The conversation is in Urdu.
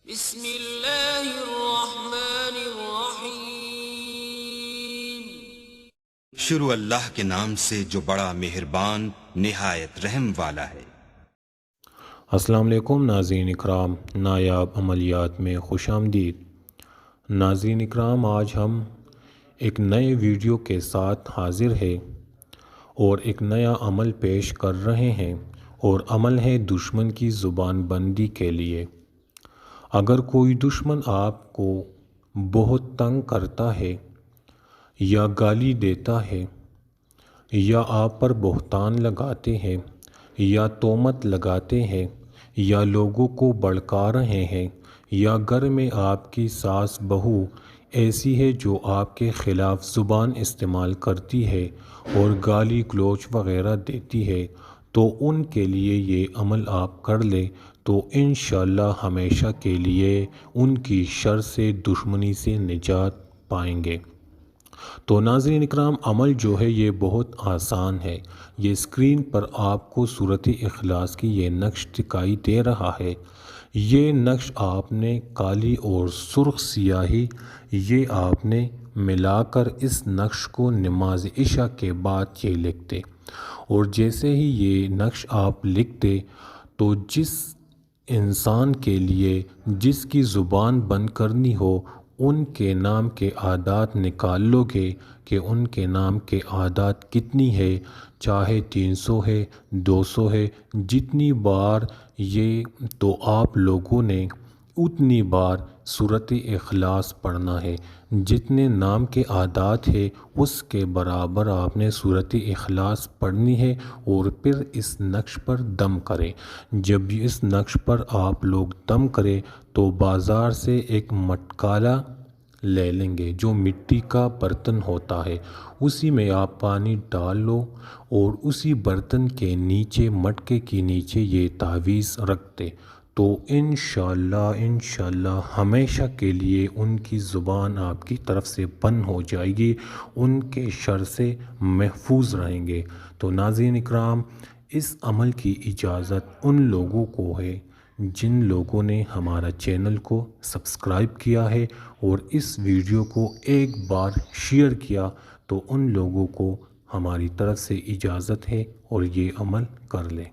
بسم اللہ الرحمن الرحیم۔ شروع اللہ کے نام سے جو بڑا مہربان نہایت رحم والا ہے۔ السلام علیکم ناظرین اکرام، نایاب عملیات میں خوش آمدید۔ ناظرین اکرام، آج ہم ایک نئے ویڈیو کے ساتھ حاضر ہیں اور ایک نیا عمل پیش کر رہے ہیں، اور عمل ہے دشمن کی زبان بندی کے لیے۔ اگر کوئی دشمن آپ کو بہت تنگ کرتا ہے یا گالی دیتا ہے یا آپ پر بہتان لگاتے ہیں یا تہمت لگاتے ہیں یا لوگوں کو بھڑکا رہے ہیں، یا گھر میں آپ کی ساس بہو ایسی ہے جو آپ کے خلاف زبان استعمال کرتی ہے اور گالی گلوچ وغیرہ دیتی ہے، تو ان کے لیے یہ عمل آپ کر لیں تو انشاءاللہ ہمیشہ کے لیے ان کی شر سے، دشمنی سے نجات پائیں گے۔ تو ناظرین اکرام، عمل جو ہے یہ بہت آسان ہے۔ یہ اسکرین پر آپ کو سورۃ اخلاص کی یہ نقش دکھائی دے رہا ہے۔ یہ نقش آپ نے کالی اور سرخ سیاہی یہ آپ نے ملا کر اس نقش کو نماز عشاء کے بعد یہ لکھتے، اور جیسے ہی یہ نقش آپ لکھتے تو جس انسان کے لیے جس کی زبان بند کرنی ہو، ان کے نام کے اعداد نکال لو گے کہ ان کے نام کے اعداد کتنی ہے، چاہے 300 ہے، 200 ہے، جتنی بار یہ، تو آپ لوگوں نے اتنی بار سورۃ اخلاص پڑھنا ہے۔ جتنے نام کے اعداد ہے اس کے برابر آپ نے سورۃ اخلاص پڑھنی ہے، اور پھر اس نقش پر دم کریں۔ جب اس نقش پر آپ لوگ دم کریں تو بازار سے ایک مٹکالا لے لیں گے، جو مٹی کا برتن ہوتا ہے، اسی میں آپ پانی ڈال لو اور اسی برتن کے نیچے، مٹکے کے نیچے یہ تعویذ رکھ دے، تو انشاءاللہ ہمیشہ کے لیے ان کی زبان آپ کی طرف سے بند ہو جائے گی، ان کے شر سے محفوظ رہیں گے۔ تو ناظرین اکرام، اس عمل کی اجازت ان لوگوں کو ہے جن لوگوں نے ہمارا چینل کو سبسکرائب کیا ہے اور اس ویڈیو کو ایک بار شیئر کیا، تو ان لوگوں کو ہماری طرف سے اجازت ہے اور یہ عمل کر لیں۔